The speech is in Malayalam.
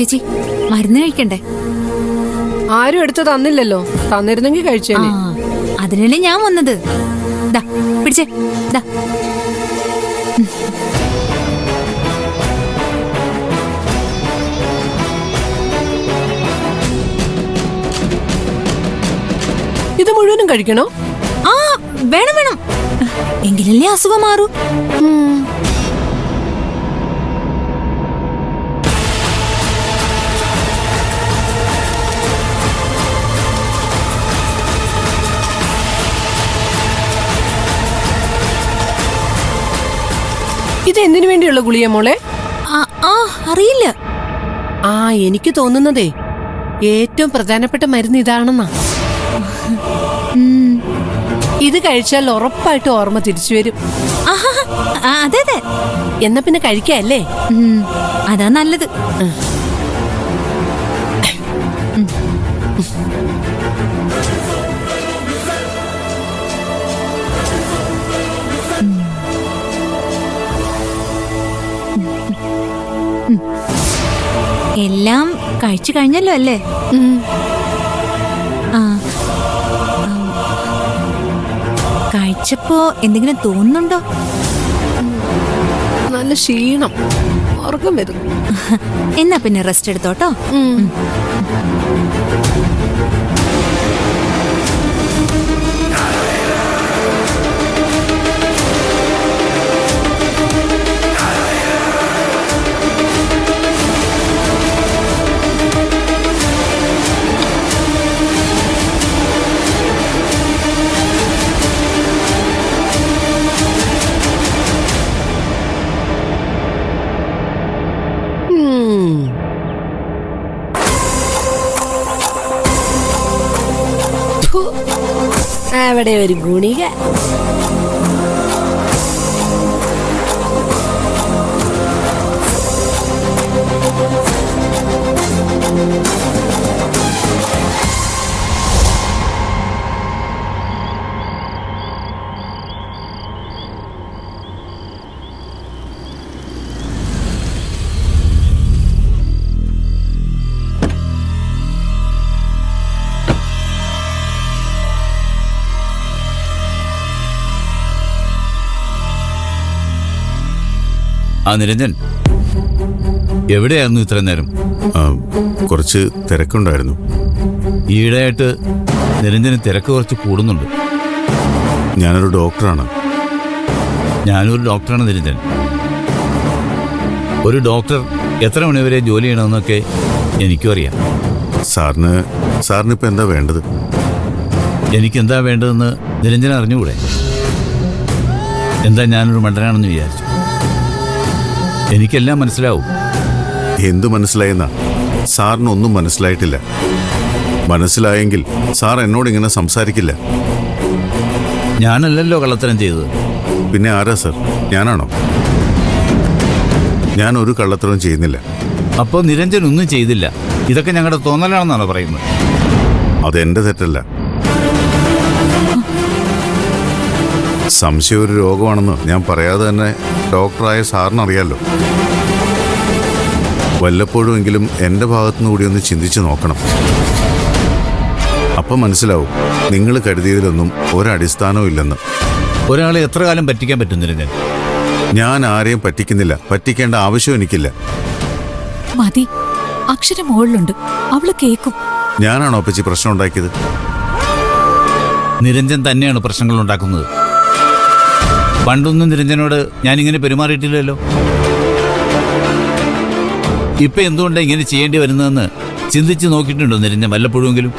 ചേച്ചി മരുന്ന് കഴിക്കണ്ടേ? ആരും എടുത്ത് തന്നില്ലല്ലോ. തന്നിരുന്നെങ്കിൽ കഴിച്ചേനെ. അതിനല്ലേ ഞാൻ വന്നത്. ദാ പിടിച്ചേ. ദാ ഇത് മുഴുവനും കഴിക്കണോ? ആ വേണം വേണം, എങ്കിലല്ലേ അസുഖം മാറൂ. ഇത് എന്തിനു വേണ്ടിയുള്ള ഗുളിക മോളെ? അറിയില്ല. എനിക്ക് തോന്നുന്നതേ ഏറ്റവും പ്രധാനപ്പെട്ട മരുന്ന് ഇതാണെന്നാ. ഇത് കഴിച്ചാൽ ഉറപ്പായിട്ട് ഓർമ്മ തിരിച്ചു വരും. അതെ അതെ. എന്നാ പിന്നെ കഴിക്കല്ലേ? അതാ നല്ലത്. എല്ലാം കഴിച്ചു കഴിഞ്ഞല്ലോ അല്ലേ? കഴിച്ചപ്പോ എന്തെങ്കിലും തോന്നുന്നുണ്ടോ? നല്ല ക്ഷീണം, ഉറക്കം വരുന്നു. എന്നാ പിന്നെ റെസ്റ്റ് എടുത്തോട്ടോ. അവിടെ ഒരു ഗുണിക. നിരഞ്ജൻ, എവിടെയായിരുന്നു ഇത്ര നേരം? കുറച്ച് തിരക്കുണ്ടായിരുന്നു. ഈയിടെയായിട്ട് നിരഞ്ജന് തിരക്ക് കുറച്ച് കൂടുന്നുണ്ട്. ഞാനൊരു ഡോക്ടറാണ്. ഞാനൊരു ഡോക്ടറാണ് നിരഞ്ജൻ. ഒരു ഡോക്ടർ എത്ര മണിവരെ ജോലി ചെയ്യണമെന്നൊക്കെ എനിക്കും അറിയാം. സാറിനിപ്പോൾ എന്താ വേണ്ടത്? എനിക്കെന്താ വേണ്ടതെന്ന് നിരഞ്ജൻ അറിഞ്ഞുകൂടെ? എന്താ ഞാനൊരു മണ്ടനാണെന്ന് വിചാരിച്ചു? എനിക്കെല്ലാം മനസ്സിലാവും. എന്തു മനസ്സിലായെന്നാ? സാറിനൊന്നും മനസ്സിലായിട്ടില്ല. മനസ്സിലായെങ്കിൽ സാർ എന്നോടിങ്ങനെ സംസാരിക്കില്ല. ഞാനല്ലല്ലോ കള്ളത്തരം ചെയ്തത്. പിന്നെ ആരാ സാർ? ഞാനാണോ? ഞാൻ ഒരു കള്ളത്തരവും ചെയ്യുന്നില്ല. അപ്പോൾ നിരഞ്ജൻ ഒന്നും ചെയ്തില്ല, ഇതൊക്കെ ഞങ്ങളുടെ തോന്നലാണെന്നാണോ പറയുന്നത്? അതെന്റെ തെറ്റല്ല. സംശയം ഒരു രോഗമാണെന്ന് ഞാൻ പറയാതെ തന്നെ ഡോക്ടറായ സാറിനറിയാലോ. വല്ലപ്പോഴുമെങ്കിലും എൻ്റെ ഭാഗത്തുനിന്ന് കൂടി ഒന്ന് ചിന്തിച്ച് നോക്കണം. അപ്പം മനസ്സിലാവും നിങ്ങൾ കരുതിയതിലൊന്നും ഒരടിസ്ഥാനവും ഇല്ലെന്ന്. ഒരാളെ എത്ര കാലം പറ്റിക്കാൻ പറ്റും നിരഞ്ജൻ? ഞാൻ ആരെയും പറ്റിക്കുന്നില്ല. പറ്റിക്കേണ്ട ആവശ്യം എനിക്കില്ല. മതി, അക്ഷരം മുകളിലുണ്ട്, അവള് കേക്കും. ഞാനാണോ അപ്പച്ചി പ്രശ്നം ഉണ്ടാക്കിയത്? നിരഞ്ജൻ തന്നെയാണ് പ്രശ്നങ്ങൾ ഉണ്ടാക്കുന്നത്. പണ്ടൊന്നും നിരഞ്ജനോട് ഞാനിങ്ങനെ പെരുമാറിയിട്ടില്ലല്ലോ. ഇപ്പൊ എന്തുകൊണ്ടാണ് ഇങ്ങനെ ചെയ്യേണ്ടി വരുന്നതെന്ന് ചിന്തിച്ച് നോക്കിയിട്ടുണ്ടോ നിരഞ്ജൻ വല്ലപ്പോഴുമെങ്കിലും?